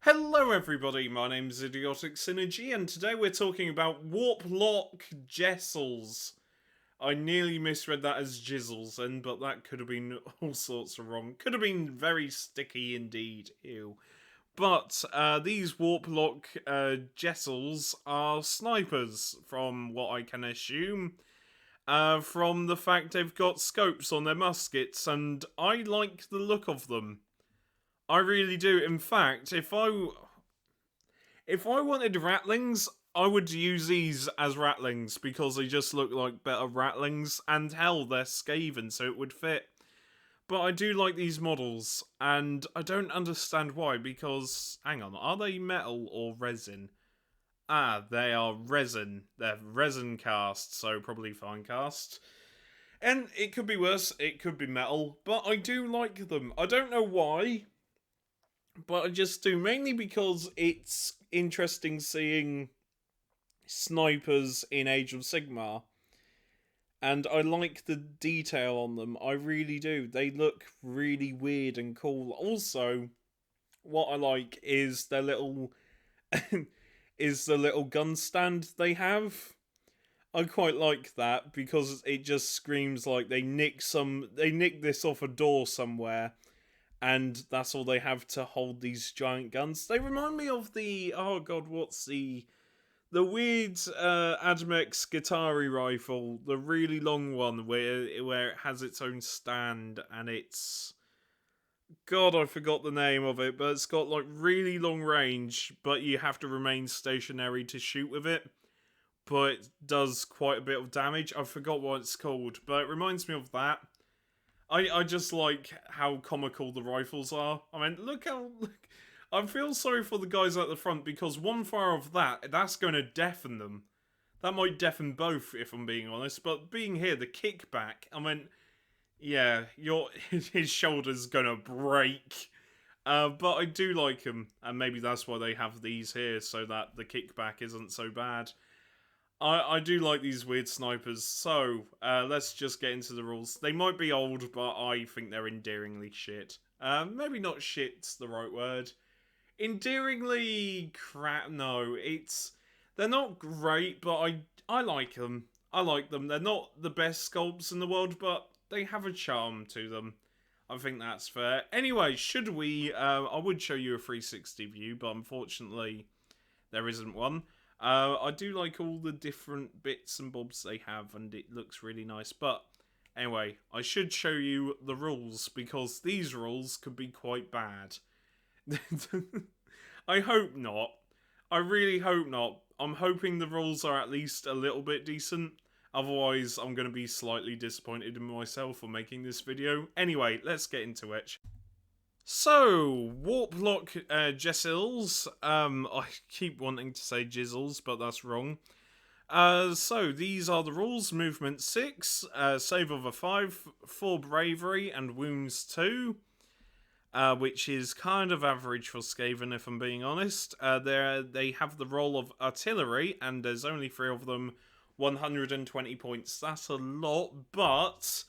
Hello everybody, my name is Idiotic Synergy and today we're talking about Warplock Jezzails. I nearly misread that as Jizzles, but that could have been all sorts of wrong. Could have been very sticky indeed, ew. But these Warplock Jezzails are snipers, from what I can assume. From the fact they've got scopes on their muskets, and I like the look of them. I really do. In fact, if I wanted rattlings, I would use these as rattlings because they just look like better rattlings, and hell, they're Skaven, so it would fit. But I do like these models, and I don't understand why, because, hang on, are they metal or resin? Ah, they are resin. They're resin cast, so probably fine cast. And it could be worse, it could be metal, but I do like them. I don't know why, but I just do, mainly because it's interesting seeing snipers in Age of Sigmar, and I like the detail on them. I really do. They look really weird and cool. Also, what I like is their little is the little gun stand they have. I quite like that because it just screams like they nick this off a door somewhere, and that's all they have to hold these giant guns. They remind me of the, oh god, what's the weird Admex Guitari rifle, the really long one where it has its own stand, and it's, god, I forgot the name of it, but it's got like really long range, but you have to remain stationary to shoot with it. But it does quite a bit of damage. I forgot what it's called, but it reminds me of that. I just like how comical the rifles are. I mean, look how... I feel sorry for the guys at the front because one fire of that's going to deafen them. That might deafen both, if I'm being honest. But being here, the kickback, I mean, yeah, his shoulder's going to break. But I do like him, and maybe that's why they have these here, so that the kickback isn't so bad. I do like these weird snipers, so let's just get into the rules. They might be old, but I think they're endearingly shit. Maybe not shit's the right word. Endearingly crap, no, they're not great, but I like them. I like them. They're not the best sculpts in the world, but they have a charm to them. I think that's fair. Anyway, should we, I would show you a 360 view, but unfortunately there isn't one. I do like all the different bits and bobs they have, and it looks really nice. But anyway, I should show you the rules, because these rules could be quite bad. I hope not. I really hope not. I'm hoping the rules are at least a little bit decent. Otherwise, I'm going to be slightly disappointed in myself for making this video. Anyway, let's get into it. So, Warplock Jezzails. I keep wanting to say Jizzles, but that's wrong. So, these are the rules. Movement 6, save of a 5, 4 bravery, and wounds 2. Which is kind of average for Skaven, if I'm being honest. They have the role of artillery, and there's only 3 of them, 120 points. That's a lot, but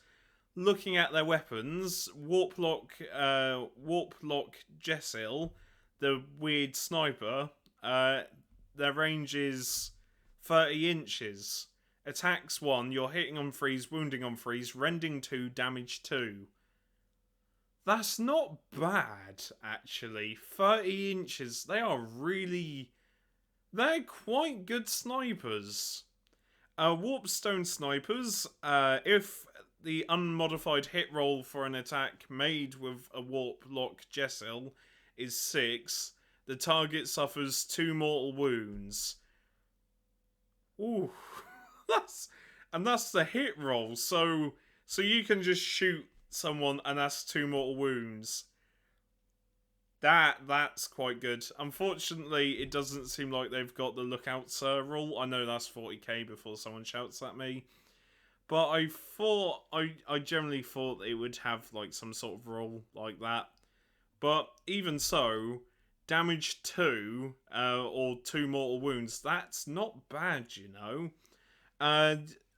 looking at their weapons, Warplock Jezzail, the weird sniper, their range is 30 inches. Attacks 1, you're hitting on freeze, wounding on freeze, rending 2, damage 2. That's not bad, actually. 30 inches, they're quite good snipers. Warpstone snipers, if the unmodified hit roll for an attack made with a Warplock Jezzail is 6, the target suffers 2 mortal wounds. Ooh, that's the hit roll, so you can just shoot someone and that's 2 mortal wounds. That's quite good. Unfortunately, it doesn't seem like they've got the lookout sir rule. I know that's 40k before someone shouts at me. But I generally thought it would have like some sort of rule like that. But even so, damage 2 or 2 mortal wounds, that's not bad, you know.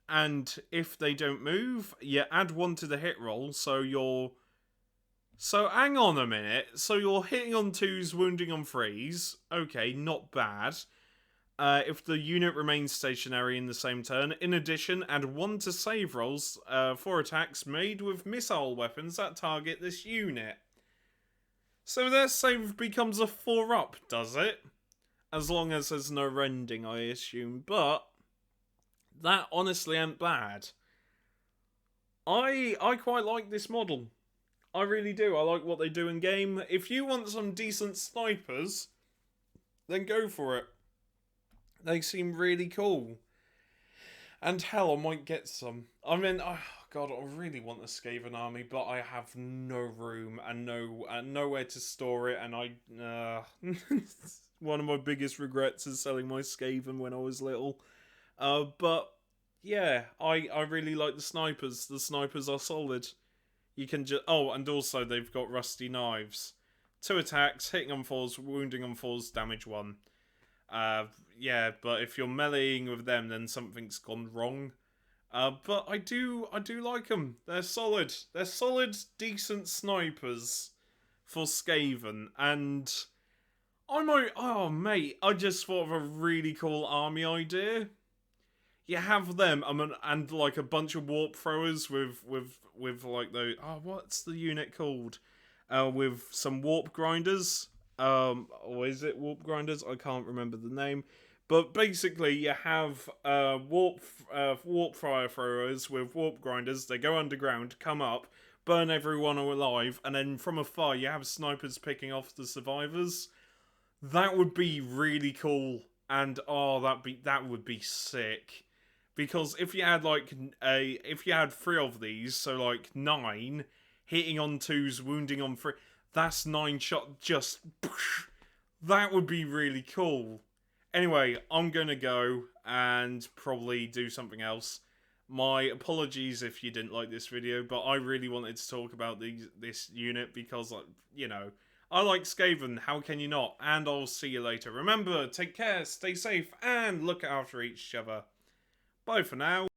And if they don't move, you add 1 to the hit roll, so you're So hang on a minute. So you're hitting on 2s, wounding on 3s. Okay, not bad. If the unit remains stationary in the same turn. In addition, add 1 to save rolls for attacks made with missile weapons that target this unit. So their save becomes a 4-up, does it? As long as there's no rending, I assume. But that honestly ain't bad. I quite like this model. I really do. I like what they do in game. If you want some decent snipers, then go for it. They seem really cool. And hell, I might get some. I mean, oh god, I really want a Skaven army, but I have no room and nowhere to store it. And one of my biggest regrets is selling my Skaven when I was little. But yeah, I really like the snipers. The snipers are solid. You can just and also they've got rusty knives. 2 attacks, hitting on 4s, wounding on 4s, damage 1. Yeah, but if you're meleeing with them, then something's gone wrong. But I do like them. They're solid. They're solid, decent snipers for Skaven. And mate, I just thought of a really cool army idea. You have them, and like a bunch of warp throwers with like the what's the unit called? With some warp grinders. Or is it warp grinders? I can't remember the name. But basically, you have warp fire throwers with warp grinders. They go underground, come up, burn everyone alive, and then from afar, you have snipers picking off the survivors. That would be really cool, and that would be sick. Because if you had if you had 3 of these, so like 9 hitting on 2s, wounding on 3, that's 9 shot. Just that would be really cool. Anyway, I'm gonna go and probably do something else. My apologies if you didn't like this video, but I really wanted to talk about this unit because, you know, I like Skaven. How can you not? And I'll see you later. Remember, take care, stay safe, and look after each other. Bye for now.